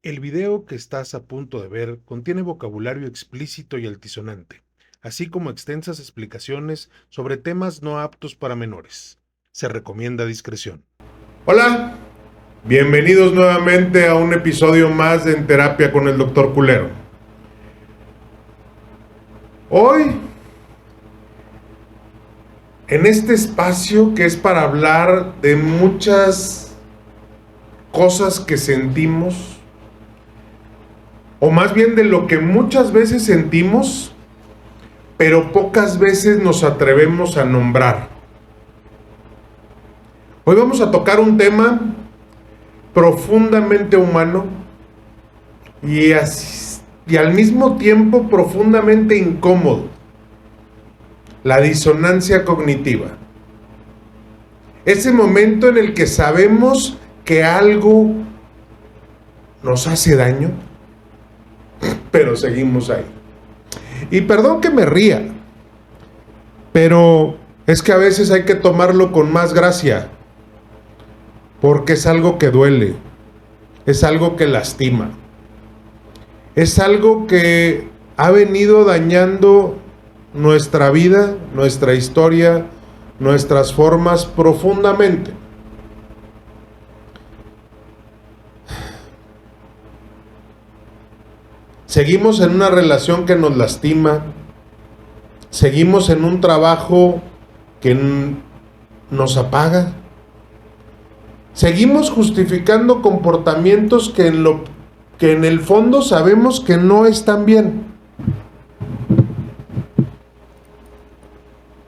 El video que estás a punto de ver contiene vocabulario explícito y altisonante, así como extensas explicaciones sobre temas no aptos para menores. Se recomienda discreción. Hola, bienvenidos nuevamente a un episodio más de En Terapia con el Dr. Culero. Hoy, en este espacio que es para hablar de muchas cosas que sentimos, o más bien de lo que muchas veces sentimos, pero pocas veces nos atrevemos a nombrar. Hoy vamos a tocar un tema profundamente humano y al mismo tiempo profundamente incómodo: la disonancia cognitiva. Ese momento en el que sabemos que algo nos hace daño, pero seguimos ahí. Y perdón que me ría, pero es que a veces hay que tomarlo con más gracia, porque es algo que duele, es algo que lastima, es algo que ha venido dañando nuestra vida, nuestra historia, nuestras formas profundamente. Seguimos en una relación que nos lastima, seguimos en un trabajo que nos apaga, seguimos justificando comportamientos que en el fondo sabemos que no están bien.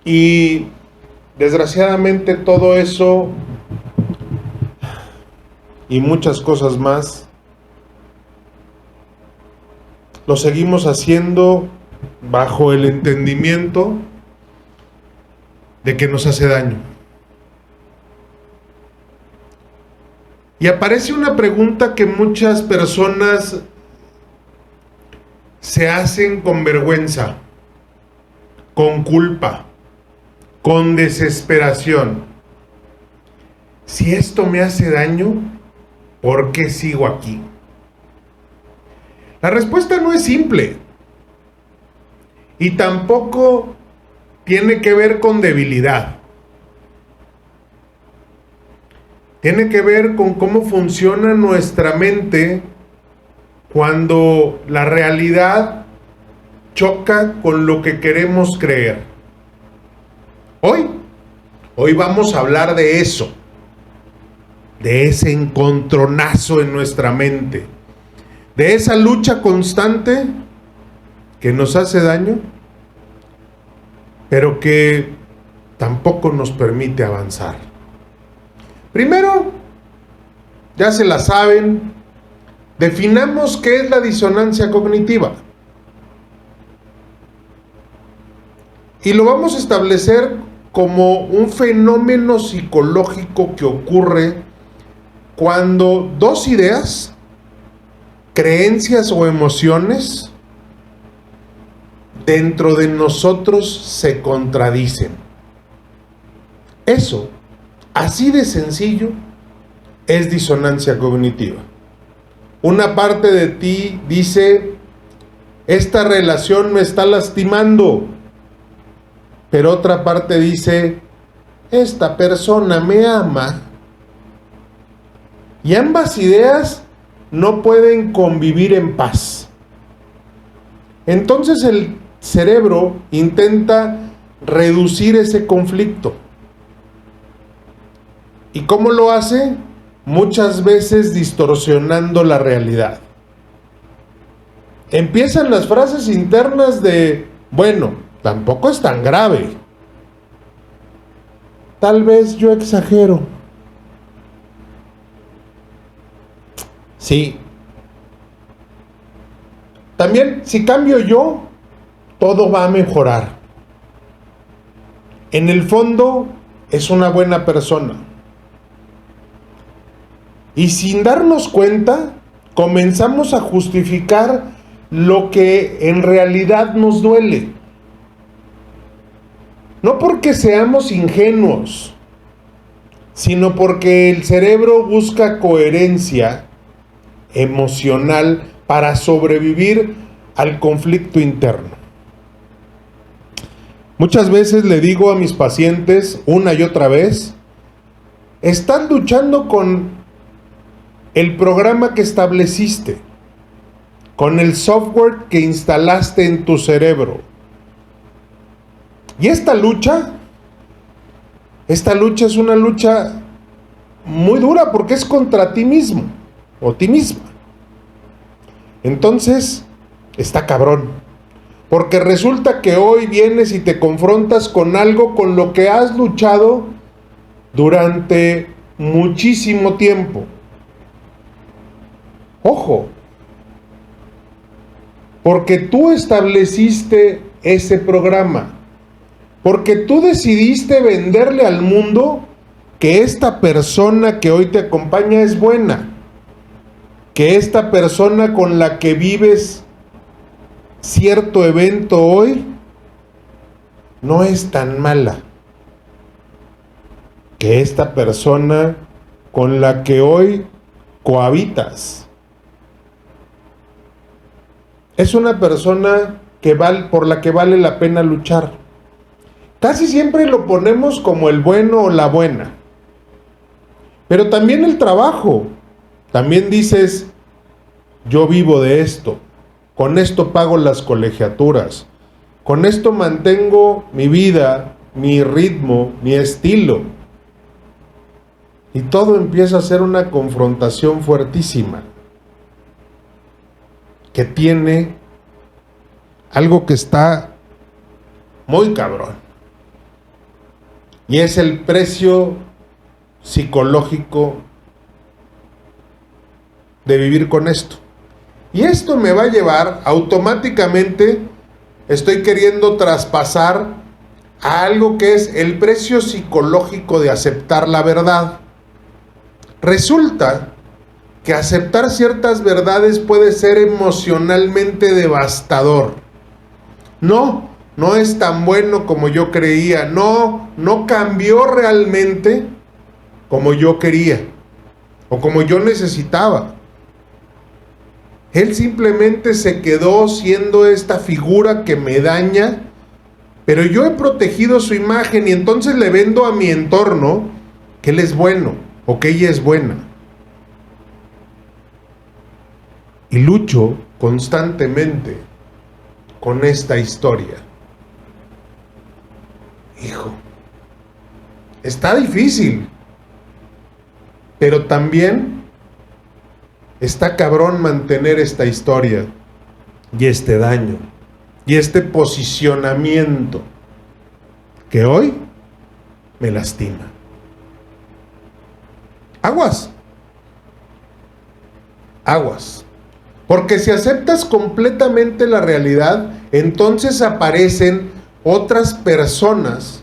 Y desgraciadamente todo eso y muchas cosas más lo seguimos haciendo bajo el entendimiento de que nos hace daño. Y aparece una pregunta que muchas personas se hacen con vergüenza, con culpa, con desesperación. Si esto me hace daño, ¿por qué sigo aquí? La respuesta no es simple y tampoco tiene que ver con debilidad. Tiene que ver con cómo funciona nuestra mente cuando la realidad choca con lo que queremos creer. Hoy vamos a hablar de eso, de ese encontronazo en nuestra mente, de esa lucha constante que nos hace daño, pero que tampoco nos permite avanzar. Primero, ya se la saben, definamos qué es la disonancia cognitiva. Y lo vamos a establecer como un fenómeno psicológico que ocurre cuando dos ideas, creencias o emociones dentro de nosotros se contradicen. Eso, así de sencillo, es disonancia cognitiva. Una parte de ti dice: esta relación me está lastimando, pero otra parte dice: esta persona me ama. Y ambas ideas no pueden convivir en paz. Entonces el cerebro intenta reducir ese conflicto. ¿Y cómo lo hace? Muchas veces distorsionando la realidad. Empiezan las frases internas de: bueno, tampoco es tan grave. Tal vez yo exagero. Sí. También, si cambio yo, todo va a mejorar. En el fondo, es una buena persona. Y sin darnos cuenta, comenzamos a justificar lo que en realidad nos duele. No porque seamos ingenuos, sino porque el cerebro busca coherencia emocional para sobrevivir al conflicto interno. Muchas veces le digo a mis pacientes una y otra vez, estás luchando con el programa que estableciste, con el software que instalaste en tu cerebro. Y esta lucha es una lucha muy dura porque es contra ti mismo o ti misma. Entonces, está cabrón. Porque resulta que hoy vienes y te confrontas con algo con lo que has luchado durante muchísimo tiempo. Ojo, porque tú estableciste ese programa, porque tú decidiste venderle al mundo que esta persona que hoy te acompaña es buena, que esta persona con la que vives cierto evento hoy no es tan mala, que esta persona con la que hoy cohabitas es una persona por la que vale la pena luchar. Casi siempre lo ponemos como el bueno o la buena, pero también el trabajo. También dices, yo vivo de esto, con esto pago las colegiaturas, con esto mantengo mi vida, mi ritmo, mi estilo. Y todo empieza a ser una confrontación fuertísima, que tiene algo que está muy cabrón. Y es el precio psicológico de vivir con esto. Y esto me va a llevar automáticamente, estoy queriendo traspasar a algo que es el precio psicológico de aceptar la verdad. Resulta que aceptar ciertas verdades puede ser emocionalmente devastador. No es tan bueno como yo creía. No cambió realmente como yo quería o como yo necesitaba. Él simplemente se quedó siendo esta figura que me daña, pero yo he protegido su imagen y entonces le vendo a mi entorno que él es bueno o que ella es buena. Y lucho constantemente con esta historia. Hijo, está difícil, pero también está cabrón mantener esta historia y este daño y este posicionamiento que hoy me lastima. Aguas. Porque si aceptas completamente la realidad, entonces aparecen otras personas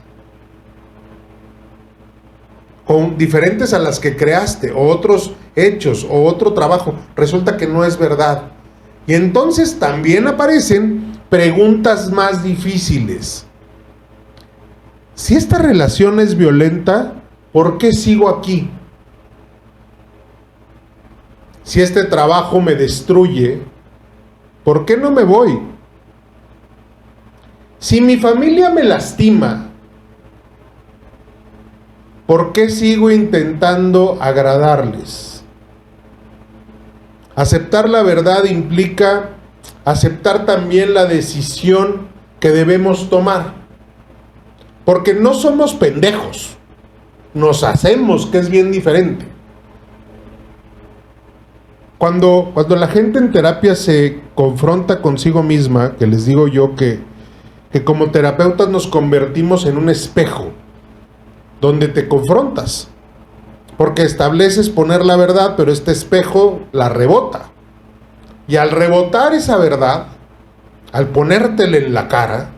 diferentes a las que creaste, o otros hechos, o otro trabajo. Resulta que no es verdad. Y entonces también aparecen preguntas más difíciles. Si esta relación es violenta, ¿por qué sigo aquí? Si este trabajo me destruye, ¿por qué no me voy? Si mi familia me lastima, ¿por qué sigo intentando agradarles? Aceptar la verdad implica aceptar también la decisión que debemos tomar. Porque no somos pendejos, nos hacemos, que es bien diferente. Cuando la gente en terapia se confronta consigo misma, que les digo yo que como terapeutas nos convertimos en un espejo, donde te confrontas, porque estableces poner la verdad, pero este espejo la rebota. Y al rebotar esa verdad, al ponértela en la cara,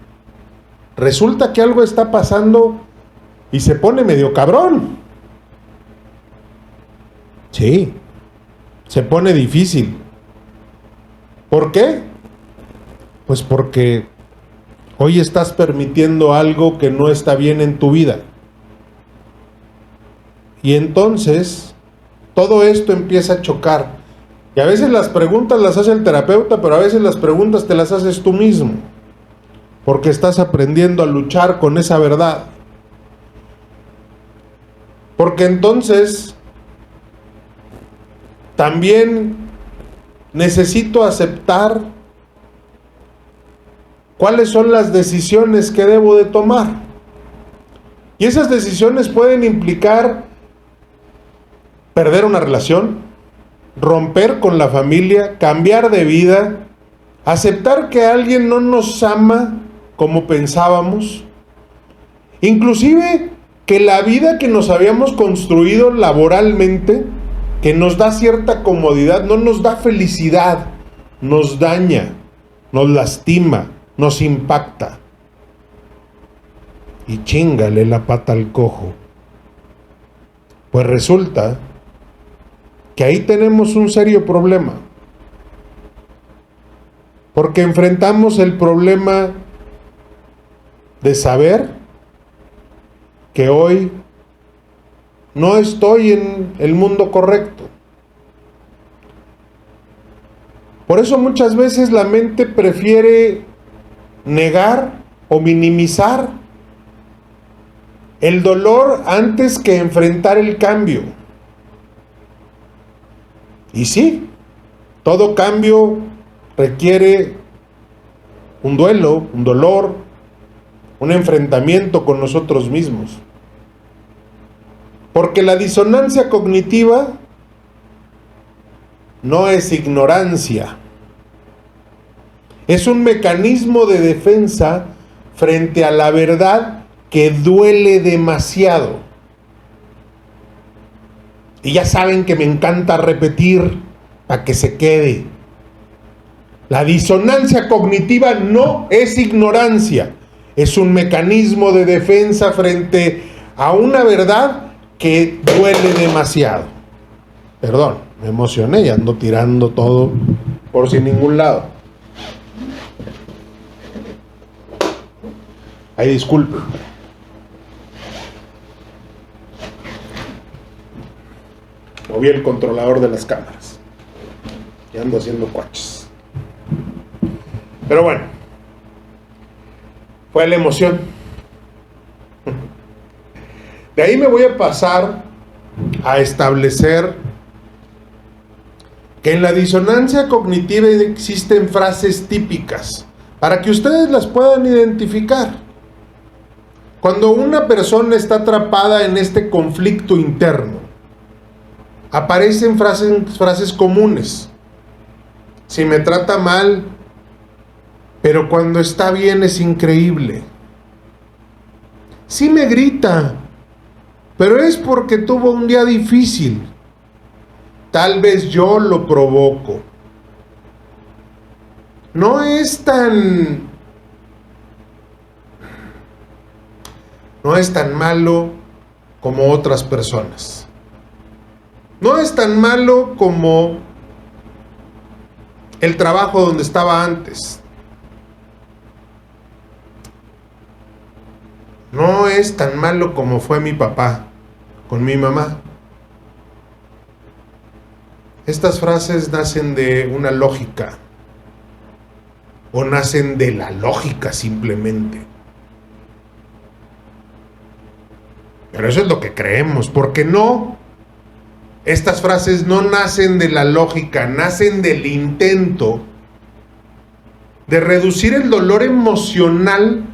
resulta que algo está pasando y se pone medio cabrón. Sí. Se pone difícil. ¿Por qué? Pues porque hoy estás permitiendo algo que no está bien en tu vida. Y entonces todo esto empieza a chocar. Y a veces las preguntas las hace el terapeuta, pero a veces las preguntas te las haces tú mismo, porque estás aprendiendo a luchar con esa verdad. Porque entonces también necesito aceptar cuáles son las decisiones que debo de tomar. Y esas decisiones pueden implicar perder una relación, romper con la familia, cambiar de vida, aceptar que alguien no nos ama como pensábamos, inclusive que la vida que nos habíamos construido laboralmente, que nos da cierta comodidad, no nos da felicidad, nos daña, nos lastima, nos impacta. Y chíngale la pata al cojo. Pues resulta que ahí tenemos un serio problema. Porque enfrentamos el problema de saber que hoy no estoy en el mundo correcto. Por eso muchas veces la mente prefiere negar o minimizar el dolor antes que enfrentar el cambio. Y sí, todo cambio requiere un duelo, un dolor, un enfrentamiento con nosotros mismos. Porque la disonancia cognitiva no es ignorancia. Es un mecanismo de defensa frente a la verdad que duele demasiado. Y ya saben que me encanta repetir para que se quede. La disonancia cognitiva no es ignorancia. Es un mecanismo de defensa frente a una verdad que duele demasiado. Perdón, me emocioné y ando tirando todo por sin ningún lado. Ay, disculpen. Moví el controlador de las cámaras y ando haciendo coaches. Pero bueno, fue la emoción. De ahí me voy a pasar a establecer que en la disonancia cognitiva existen frases típicas para que ustedes las puedan identificar. Cuando una persona está atrapada en este conflicto interno, aparecen frases comunes. Si me trata mal, pero cuando está bien es increíble. Si me grita, pero es porque tuvo un día difícil. Tal vez yo lo provoco. No es tan malo como otras personas. No es tan malo como el trabajo donde estaba antes. No es tan malo como fue mi papá con mi mamá. Estas frases nacen de una lógica o nacen de la lógica simplemente. Pero eso es lo que creemos, porque no, estas frases no nacen de la lógica, nacen del intento de reducir el dolor emocional,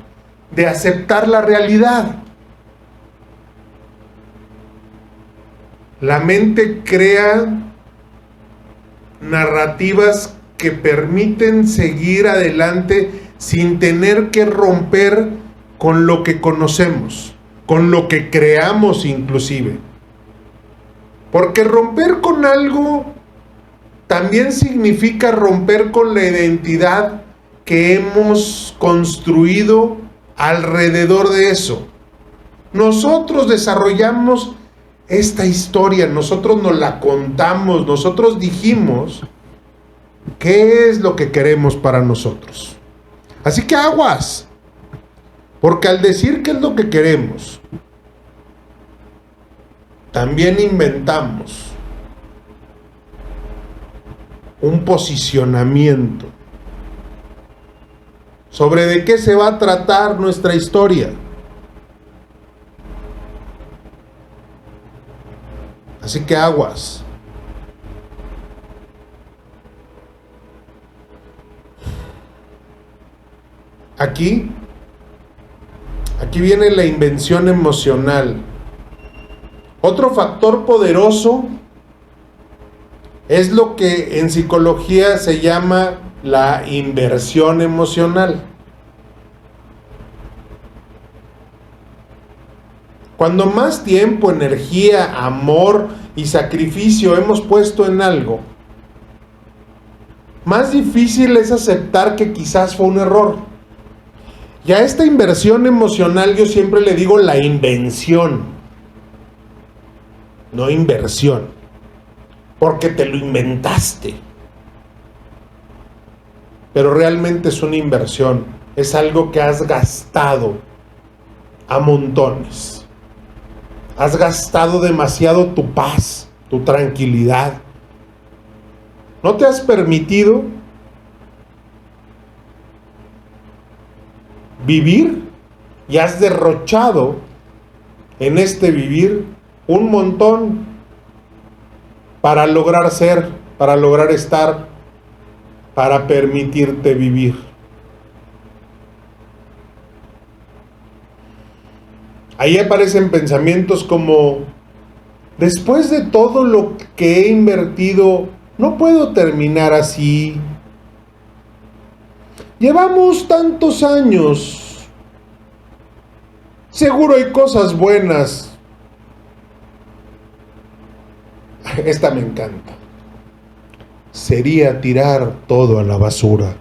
de aceptar la realidad. La mente crea narrativas que permiten seguir adelante sin tener que romper con lo que conocemos, con lo que creamos inclusive. Porque romper con algo también significa romper con la identidad que hemos construido alrededor de eso. Nosotros desarrollamos esta historia, nosotros nos la contamos, nosotros dijimos qué es lo que queremos para nosotros. Así que aguas, porque al decir qué es lo que queremos, también inventamos un posicionamiento sobre de qué se va a tratar nuestra historia. Así que aguas. Aquí viene la invención emocional. Otro factor poderoso es lo que en psicología se llama la inversión emocional. Cuando más tiempo, energía, amor y sacrificio hemos puesto en algo, más difícil es aceptar que quizás fue un error. Y a esta inversión emocional yo siempre le digo la invención, no inversión, porque te lo inventaste. Pero realmente es una inversión, es algo que has gastado a montones. Has gastado demasiado tu paz, tu tranquilidad. No te has permitido vivir y has derrochado en este vivir un montón para lograr ser, para lograr estar, para permitirte vivir. Ahí aparecen pensamientos como: después de todo lo que he invertido, no puedo terminar así. Llevamos tantos años. Seguro hay cosas buenas. Esta me encanta. Sería tirar todo a la basura.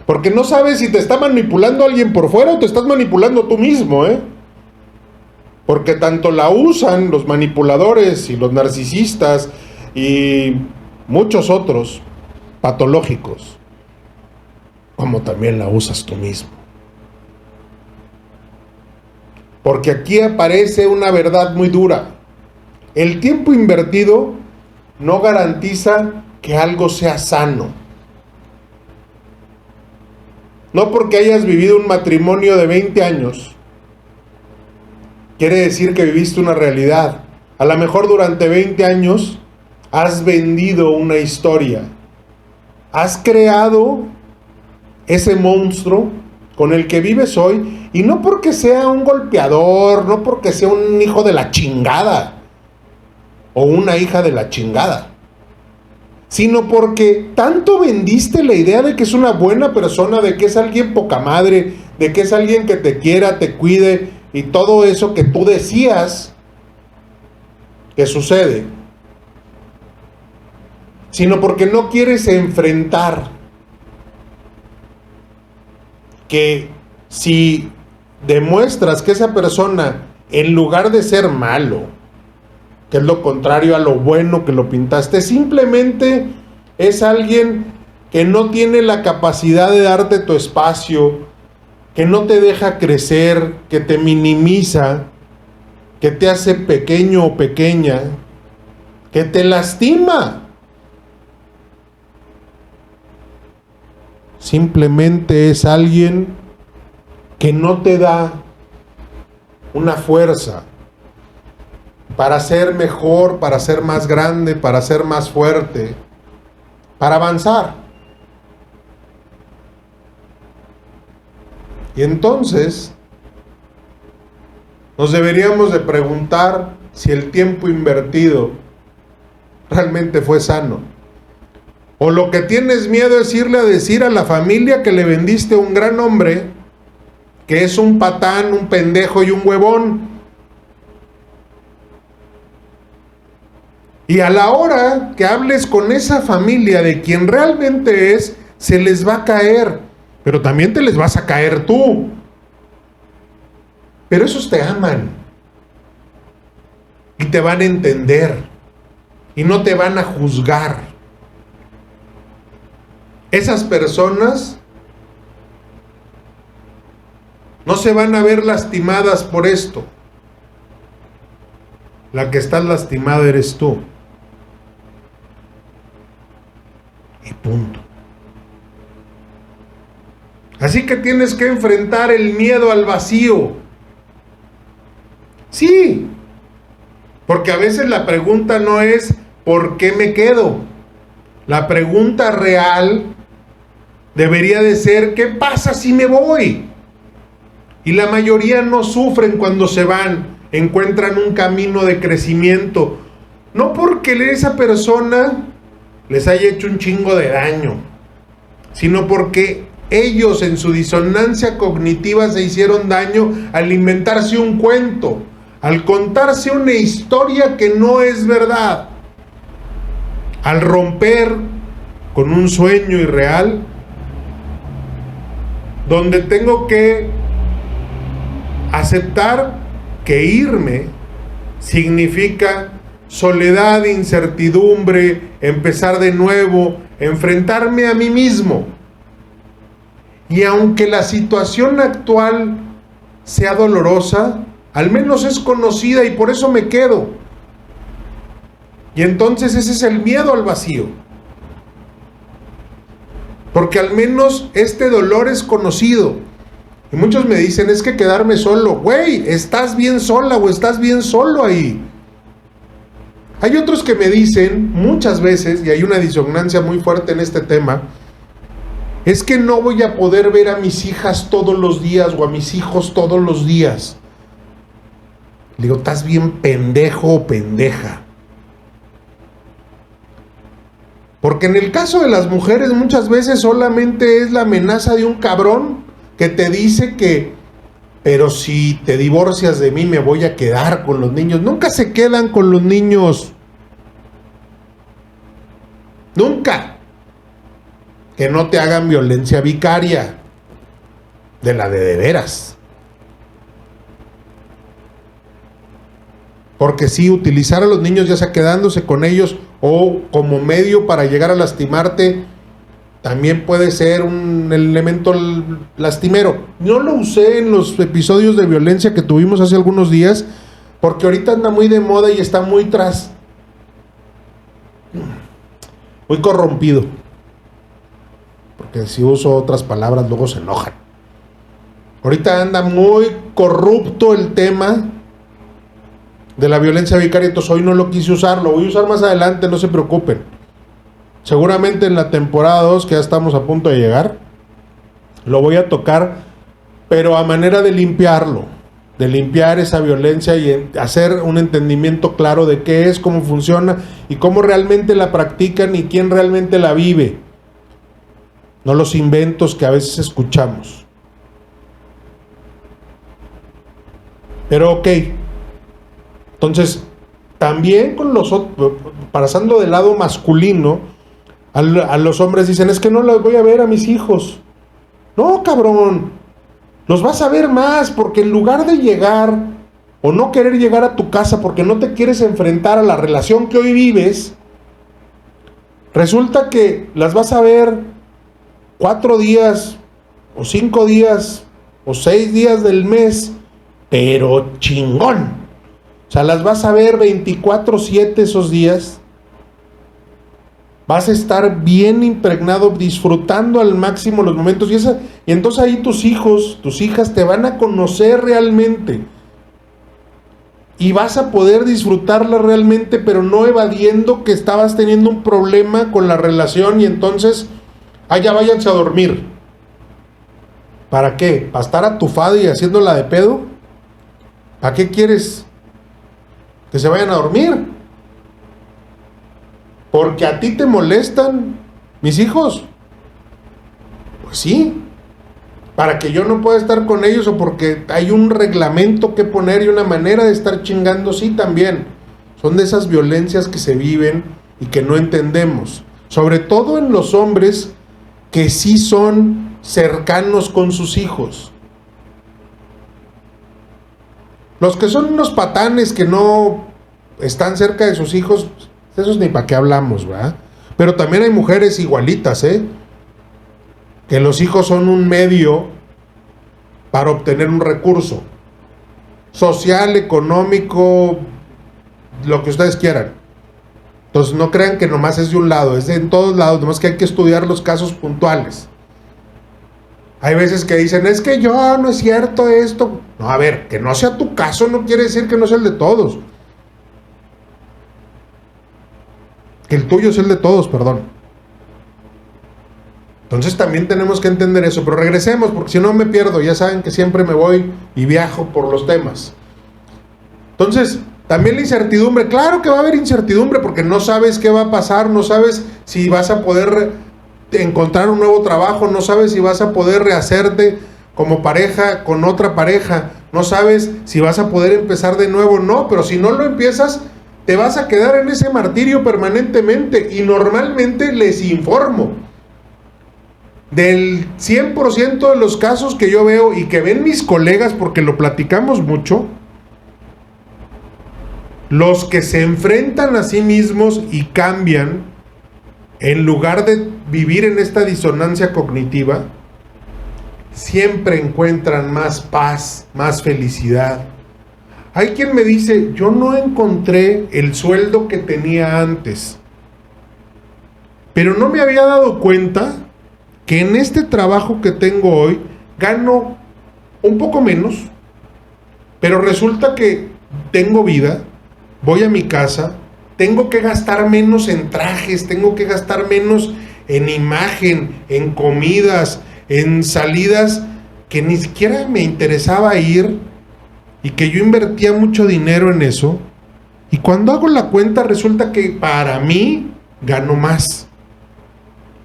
Porque no sabes si te está manipulando alguien por fuera o te estás manipulando tú mismo, Porque tanto la usan los manipuladores y los narcisistas y muchos otros patológicos, como también la usas tú mismo. Porque aquí aparece una verdad muy dura. El tiempo invertido no garantiza que algo sea sano. No porque hayas vivido un matrimonio de 20 años, quiere decir que viviste una realidad. A lo mejor durante 20 años has vendido una historia. Has creado ese monstruo con el que vives hoy, y no porque sea un golpeador, no porque sea un hijo de la chingada o una hija de la chingada, sino porque tanto vendiste la idea de que es una buena persona, de que es alguien poca madre, de que es alguien que te quiera, te cuide y todo eso que tú decías que sucede, sino porque no quieres enfrentar que si demuestras que esa persona, en lugar de ser malo, que es lo contrario a lo bueno que lo pintaste, simplemente es alguien que no tiene la capacidad de darte tu espacio, que no te deja crecer, que te minimiza, que te hace pequeño o pequeña, que te lastima. Simplemente es alguien que no te da una fuerza para ser mejor, para ser más grande, para ser más fuerte, para avanzar. Y entonces nos deberíamos de preguntar si el tiempo invertido realmente fue sano. O lo que tienes miedo es irle a decir a la familia que le vendiste a un gran hombre, que es un patán, un pendejo y un huevón. Y a la hora que hables con esa familia de quien realmente es, se les va a caer. Pero también te les vas a caer tú. Pero esos te aman. Y te van a entender. Y no te van a juzgar. Esas personas no se van a ver lastimadas por esto. La que estás lastimada eres tú. Así que tienes que enfrentar el miedo al vacío. Sí, porque a veces la pregunta no es ¿por qué me quedo? La pregunta real debería de ser ¿qué pasa si me voy? Y la mayoría no sufren cuando se van, encuentran un camino de crecimiento, no porque esa persona les haya hecho un chingo de daño, sino porque ellos en su disonancia cognitiva se hicieron daño al inventarse un cuento, al contarse una historia que no es verdad, al romper con un sueño irreal, donde tengo que aceptar que irme significa soledad, incertidumbre, empezar de nuevo, enfrentarme a mí mismo. Y aunque la situación actual sea dolorosa, al menos es conocida y por eso me quedo. Y entonces ese es el miedo al vacío. Porque al menos este dolor es conocido. Y muchos me dicen, es que quedarme solo. Güey, estás bien sola o estás bien solo ahí. Hay otros que me dicen muchas veces, y hay una disonancia muy fuerte en este tema, es que no voy a poder ver a mis hijas todos los días o a mis hijos todos los días. Le digo, estás bien pendejo o pendeja. Porque en el caso de las mujeres muchas veces solamente es la amenaza de un cabrón que te dice que, pero si te divorcias de mí me voy a quedar con los niños. Nunca se quedan con los niños. Nunca. Que no te hagan violencia vicaria. De la de veras. Porque sí, utilizar a los niños ya sea quedándose con ellos o como medio para llegar a lastimarte, también puede ser un elemento lastimero. No lo usé en los episodios de violencia que tuvimos hace algunos días, porque ahorita anda muy de moda y está muy muy corrompido. Porque si uso otras palabras luego se enojan. Ahorita anda muy corrupto el tema de la violencia vicaria, entonces hoy no lo quise usar, lo voy a usar más adelante, no se preocupen. Seguramente en la temporada 2, que ya estamos a punto de llegar, lo voy a tocar, pero a manera de limpiarlo, de limpiar esa violencia y hacer un entendimiento claro de qué es, cómo funciona y cómo realmente la practican y quién realmente la vive. No los inventos que a veces escuchamos. Pero ok. Entonces, también con los otros, pasando del lado masculino, a los hombres dicen, es que no los voy a ver a mis hijos. No, cabrón, los vas a ver más, porque en lugar de llegar o no querer llegar a tu casa porque no te quieres enfrentar a la relación que hoy vives, resulta que las vas a ver 4 días o 5 días o 6 días del mes, pero chingón. O sea, las vas a ver 24/7 esos días. Vas a estar bien impregnado, disfrutando al máximo los momentos. Y entonces ahí tus hijos, tus hijas te van a conocer realmente. Y vas a poder disfrutarla realmente, pero no evadiendo que estabas teniendo un problema con la relación y entonces, ya váyanse a dormir. ¿Para qué? ¿Para estar atufado y haciéndola de pedo? ¿Para qué quieres que se vayan a dormir? ¿Porque a ti te molestan mis hijos? Pues sí. ¿Para que yo no pueda estar con ellos o porque hay un reglamento que poner y una manera de estar chingando? Sí, también. Son de esas violencias que se viven y que no entendemos. Sobre todo en los hombres que sí son cercanos con sus hijos. Los que son unos patanes que no están cerca de sus hijos, esos ni para qué hablamos, ¿verdad? Pero también hay mujeres igualitas, que los hijos son un medio para obtener un recurso social, económico, lo que ustedes quieran. Entonces no crean que nomás es de un lado, es de en todos lados, nomás que hay que estudiar los casos puntuales. Hay veces que dicen, es que yo, no es cierto esto. No, a ver, que no sea tu caso no quiere decir que no sea el de todos. Que el tuyo es el de todos, perdón. Entonces también tenemos que entender eso. Pero regresemos, porque si no me pierdo. Ya saben que siempre me voy y viajo por los temas. Entonces, también la incertidumbre. Claro que va a haber incertidumbre, porque no sabes qué va a pasar, no sabes si vas a poder encontrar un nuevo trabajo, no sabes si vas a poder rehacerte como pareja con otra pareja, no sabes si vas a poder empezar de nuevo, no, pero si no lo empiezas, te vas a quedar en ese martirio permanentemente. Y normalmente les informo, del 100% de los casos que yo veo y que ven mis colegas, porque lo platicamos mucho, los que se enfrentan a sí mismos y cambian, en lugar de vivir en esta disonancia cognitiva, siempre encuentran más paz, más felicidad. Hay quien me dice, yo no encontré el sueldo que tenía antes, pero no me había dado cuenta que en este trabajo que tengo hoy gano un poco menos, pero resulta que tengo vida, voy a mi casa, tengo que gastar menos en trajes, tengo que gastar menos en imagen, en comidas, en salidas que ni siquiera me interesaba ir y que yo invertía mucho dinero en eso. Y cuando hago la cuenta resulta que para mí gano más,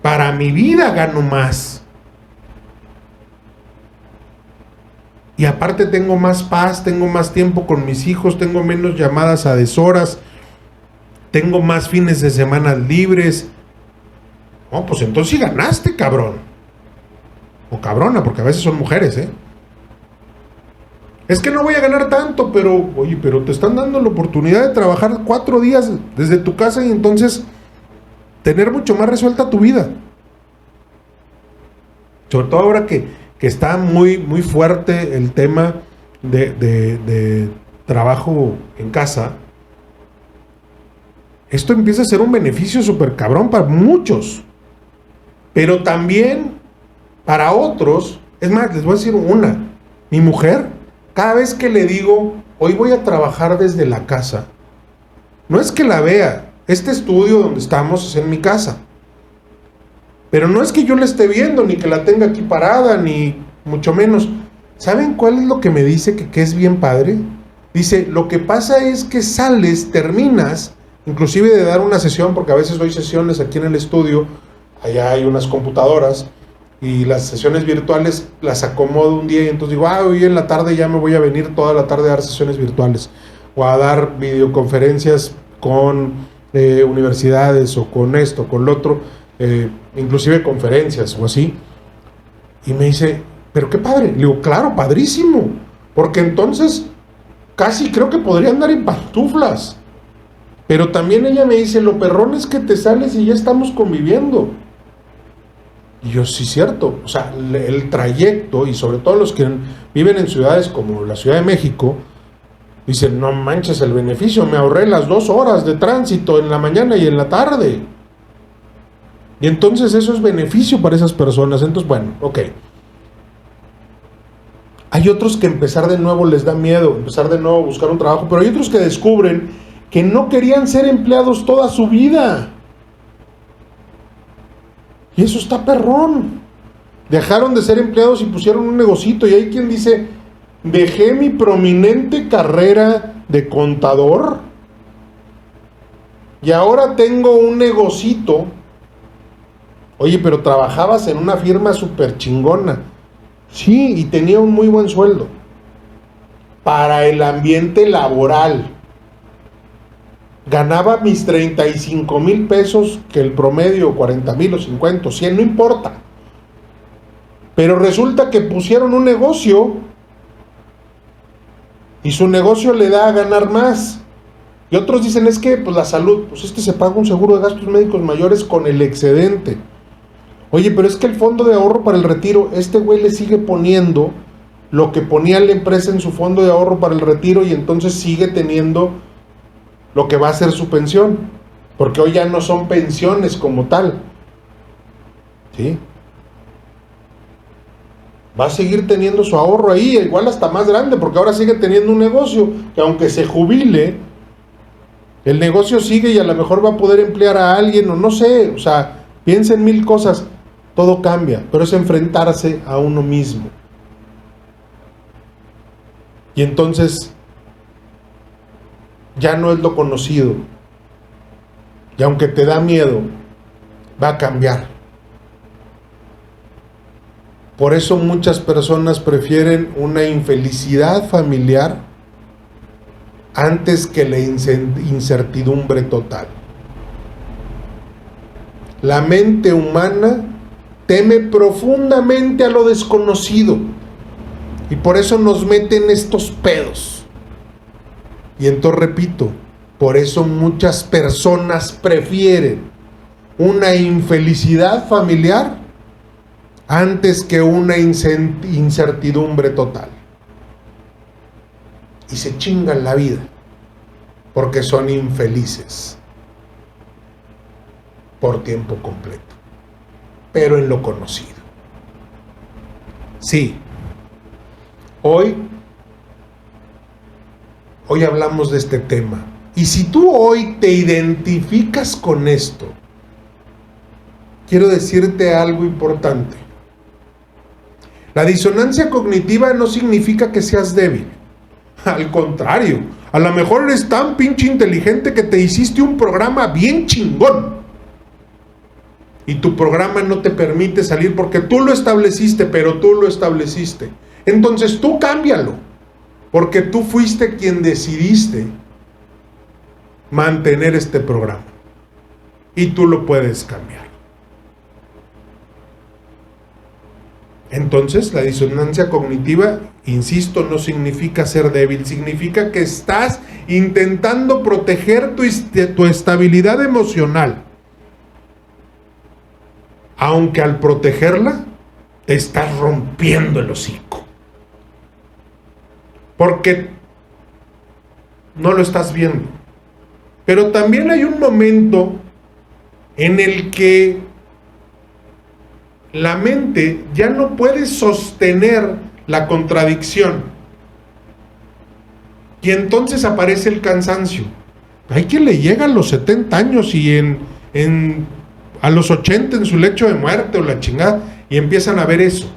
para mi vida gano más. Y aparte tengo más paz, tengo más tiempo con mis hijos, tengo menos llamadas a deshoras, tengo más fines de semana libres. No, pues entonces sí ganaste, cabrón. O cabrona, porque a veces son mujeres, ¿eh? Es que no voy a ganar tanto, pero, oye, pero te están dando la oportunidad de trabajar 4 días desde tu casa y entonces tener mucho más resuelta tu vida. Sobre todo ahora que está muy, muy fuerte el tema de trabajo en casa. Esto empieza a ser un beneficio súper cabrón para muchos, pero también para otros. Es más, les voy a decir una. Mi mujer, cada vez que le digo, hoy voy a trabajar desde la casa, no es que la vea, este estudio donde estamos es en mi casa, pero no es que yo la esté viendo, ni que la tenga aquí parada, ni mucho menos. ¿Saben cuál es lo que me dice que es bien padre? Dice, lo que pasa es que sales, terminas, inclusive de dar una sesión, porque a veces doy sesiones aquí en el estudio, allá hay unas computadoras, y las sesiones virtuales las acomodo un día, y entonces digo, hoy en la tarde ya me voy a venir toda la tarde a dar sesiones virtuales, o a dar videoconferencias con universidades, o con esto, con lo otro, inclusive conferencias, o así. Y me dice, pero qué padre. Le digo, claro, padrísimo, porque entonces casi creo que podría andar en pantuflas. Pero también ella me dice, lo perrón es que te sales y ya estamos conviviendo. Y yo, sí, cierto. O sea, el trayecto, y sobre todo los que viven en ciudades como la Ciudad de México, dicen, no manches el beneficio, me ahorré las 2 horas de tránsito en la mañana y en la tarde. Y entonces eso es beneficio para esas personas. Entonces, bueno, ok. Hay otros que empezar de nuevo les da miedo, empezar de nuevo a buscar un trabajo, pero hay otros que descubren que no querían ser empleados toda su vida. Y eso está perrón. Dejaron de ser empleados y pusieron un negocito. Y hay quien dice, dejé mi prominente carrera de contador y ahora tengo un negocito. Oye, pero trabajabas en una firma súper chingona. Sí, y tenía un muy buen sueldo para el ambiente laboral. Ganaba mis 35,000 pesos, que el promedio 40,000 o 50 o 100, no importa. Pero resulta que pusieron un negocio y su negocio le da a ganar más. Y otros dicen, es que pues la salud, pues se paga un seguro de gastos médicos mayores con el excedente. Oye, pero es que el fondo de ahorro para el retiro, güey le sigue poniendo lo que ponía la empresa en su fondo de ahorro para el retiro, y entonces sigue teniendo lo que va a ser su pensión, porque hoy ya no son pensiones como tal, ¿sí? va a seguir teniendo su ahorro ahí, igual hasta más grande, porque ahora sigue teniendo un negocio, que aunque se jubile, el negocio sigue y a lo mejor va a poder emplear a alguien, o no sé, o sea, piensa en mil cosas, todo cambia, pero es enfrentarse a uno mismo. Y entonces, ya no es lo conocido, y aunque te da miedo, va a cambiar. Por eso muchas personas prefieren una infelicidad familiar antes que la incertidumbre total. La mente humana teme profundamente a lo desconocido y por eso nos mete en estos pedos. Y entonces repito, por eso muchas personas prefieren una infelicidad familiar antes que una incertidumbre total. Y se chingan la vida porque son infelices por tiempo completo, pero en lo conocido. Sí, hoy hablamos de este tema. Y si tú hoy te identificas con esto, quiero decirte algo importante. La disonancia cognitiva no significa que seas débil. Al contrario, a lo mejor eres tan pinche inteligente que te hiciste un programa bien chingón. Y tu programa no te permite salir porque tú lo estableciste, pero tú lo estableciste. Entonces tú cámbialo, porque tú fuiste quien decidiste mantener este programa. Y tú lo puedes cambiar. Entonces, la disonancia cognitiva, insisto, no significa ser débil, significa que estás intentando proteger tu estabilidad emocional. Aunque al protegerla, estás rompiendo el hocico. Porque no lo estás viendo. Pero también hay un momento en el que la mente ya no puede sostener la contradicción. Y entonces aparece el cansancio. Hay quien le llega a los 70 años y a los 80 en su lecho de muerte o la chingada, y empiezan a ver eso.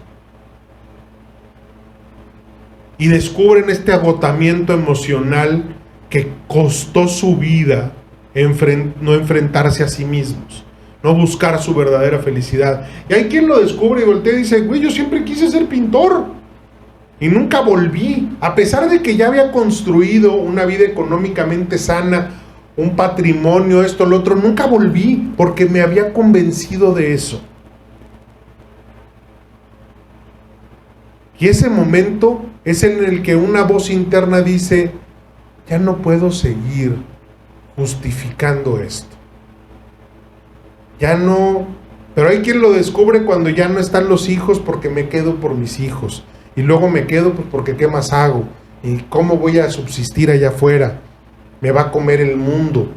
Y descubren este agotamiento emocional que costó su vida no enfrentarse a sí mismos. No buscar su verdadera felicidad. Y hay quien lo descubre y voltea y dice, güey, yo siempre quise ser pintor y nunca volví, a pesar de que ya había construido una vida económicamente sana, un patrimonio, esto, lo otro, nunca volví porque me había convencido de eso. Y ese momento es en el que una voz interna dice, ya no puedo seguir justificando esto. Ya no, pero hay quien lo descubre cuando ya no están los hijos porque me quedo por mis hijos. Y luego me quedo pues porque ¿qué más hago? ¿Y cómo voy a subsistir allá afuera? Me va a comer el mundo.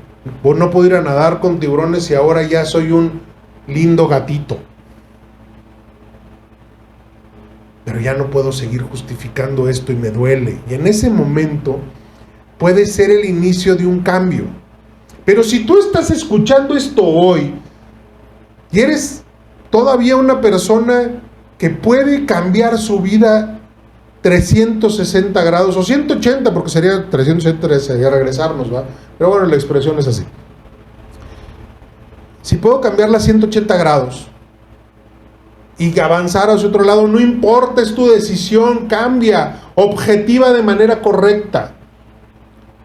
No puedo ir a nadar con tiburones y ahora ya soy un lindo gatito. Pero ya no puedo seguir justificando esto y me duele. Y en ese momento puede ser el inicio de un cambio. Pero si tú estás escuchando esto hoy y eres todavía una persona que puede cambiar su vida 360 grados o 180, porque sería 360 sería regresarnos, ¿va? Pero bueno, la expresión es así. Si puedo cambiarla a 180 grados y avanzar hacia otro lado, no importa, es tu decisión, cambia, objetiva de manera correcta.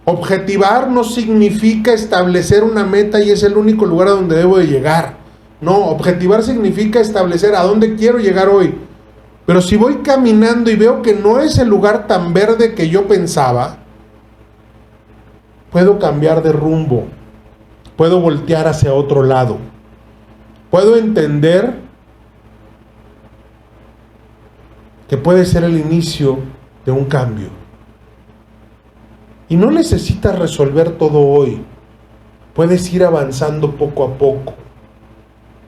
Objetivar no significa establecer una meta y es el único lugar a donde debo de llegar. No, objetivar significa establecer a dónde quiero llegar hoy. Pero si voy caminando y veo que no es el lugar tan verde que yo pensaba, puedo cambiar de rumbo, puedo voltear hacia otro lado, puedo entender que puede ser el inicio de un cambio. Y no necesitas resolver todo hoy, puedes ir avanzando poco a poco,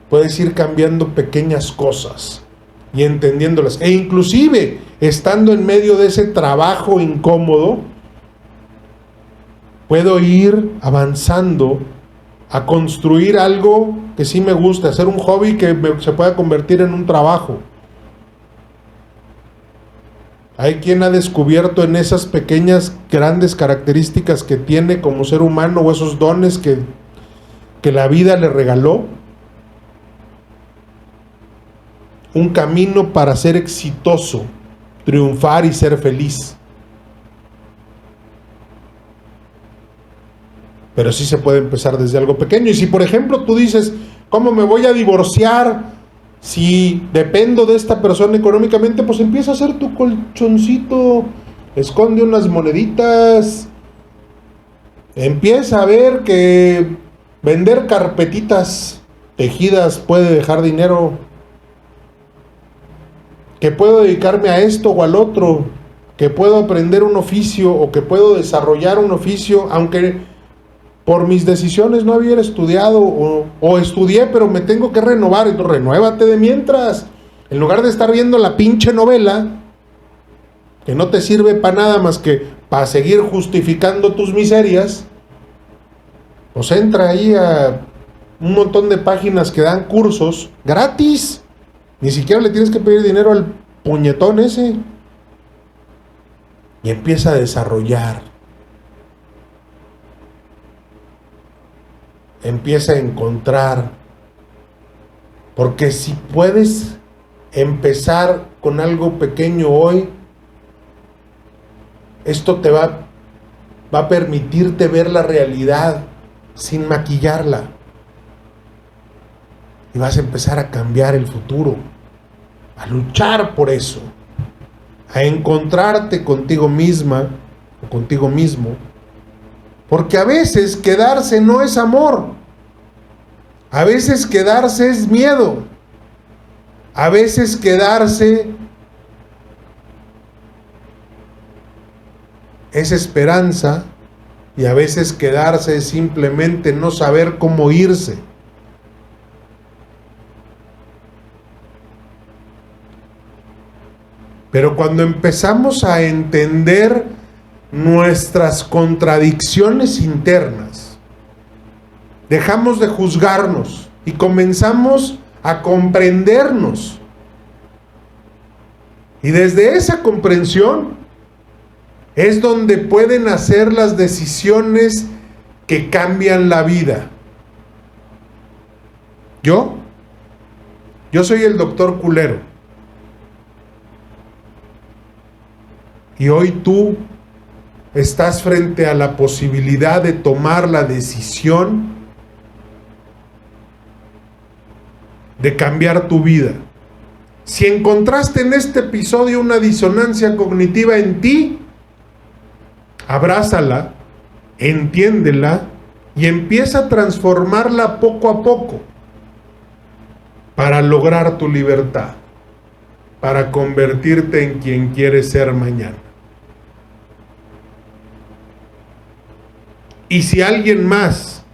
puedes ir cambiando pequeñas cosas y entendiéndolas. E inclusive, estando en medio de ese trabajo incómodo, puedo ir avanzando a construir algo que sí me gusta, hacer un hobby que se pueda convertir en un trabajo. Hay quien ha descubierto en esas pequeñas, grandes características que tiene como ser humano, o esos dones que la vida le regaló, un camino para ser exitoso, triunfar y ser feliz. Pero sí se puede empezar desde algo pequeño. Y si, por ejemplo, tú dices, ¿cómo me voy a divorciar si dependo de esta persona económicamente? Pues empieza a hacer tu colchoncito, esconde unas moneditas, empieza a ver que vender carpetitas tejidas puede dejar dinero, que puedo dedicarme a esto o al otro, que puedo aprender un oficio o que puedo desarrollar un oficio, aunque por mis decisiones no hubiera estudiado o estudié, pero me tengo que renovar. Entonces renuévate de mientras, en lugar de estar viendo la pinche novela que no te sirve para nada más que para seguir justificando tus miserias. Pues entra ahí a un montón de páginas que dan cursos gratis. Ni siquiera le tienes que pedir dinero al puñetón ese. Y empieza a desarrollar. Empieza a encontrar. Porque si puedes empezar con algo pequeño hoy, esto te va a permitirte ver la realidad sin maquillarla. Y vas a empezar a cambiar el futuro, a luchar por eso, a encontrarte contigo misma o contigo mismo. Porque a veces quedarse no es amor, a veces quedarse es miedo, a veces quedarse es esperanza, y a veces quedarse es simplemente no saber cómo irse. Pero cuando empezamos a entender nuestras contradicciones internas, dejamos de juzgarnos y comenzamos a comprendernos. Y desde esa comprensión es donde pueden hacer las decisiones que cambian la vida. Yo soy el doctor Culero. Y hoy tú estás frente a la posibilidad de tomar la decisión de cambiar tu vida. Si encontraste en este episodio una disonancia cognitiva en ti, abrázala, entiéndela y empieza a transformarla poco a poco para lograr tu libertad, para convertirte en quien quieres ser mañana. Y si alguien más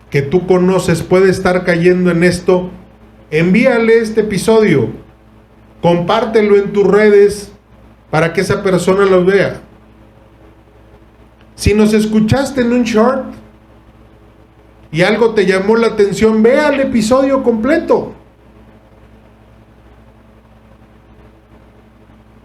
que tú conoces puede estar cayendo en esto, envíale este episodio, compártelo en tus redes para que esa persona lo vea. Si nos escuchaste en un short y algo te llamó la atención, vea el episodio completo.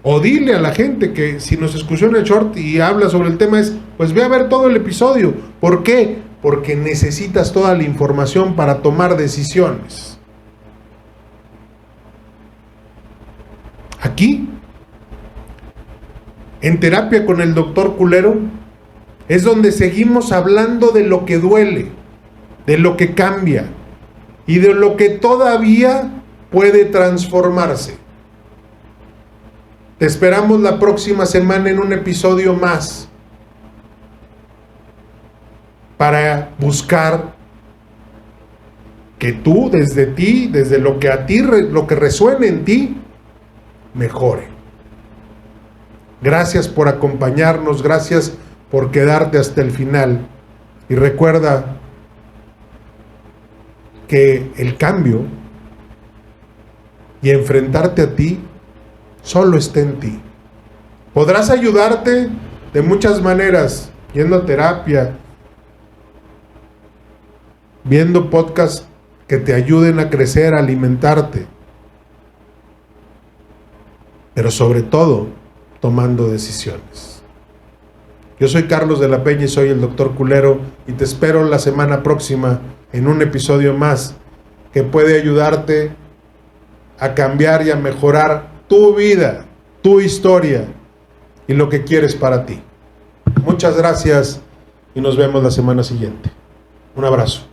O dile a la gente que si nos escuchó en el short y habla sobre el tema, pues ve a ver todo el episodio. ¿Por qué? Porque necesitas toda la información para tomar decisiones. Aquí, en Terapia con el Doctor Culero, es donde seguimos hablando de lo que duele, de lo que cambia y de lo que todavía puede transformarse. Te esperamos la próxima semana en un episodio más para buscar que tú, desde ti, desde lo que a ti, lo que resuene en ti, mejore. Gracias por acompañarnos, gracias por quedarte hasta el final. Y recuerda que el cambio y enfrentarte a ti solo está en ti. Podrás ayudarte de muchas maneras, yendo a terapia, viendo podcasts que te ayuden a crecer, a alimentarte, pero sobre todo tomando decisiones. Yo soy Carlos de la Peña y soy el Dr. Culero, y te espero la semana próxima en un episodio más que puede ayudarte a cambiar y a mejorar tu vida, tu historia y lo que quieres para ti. Muchas gracias y nos vemos la semana siguiente. Un abrazo.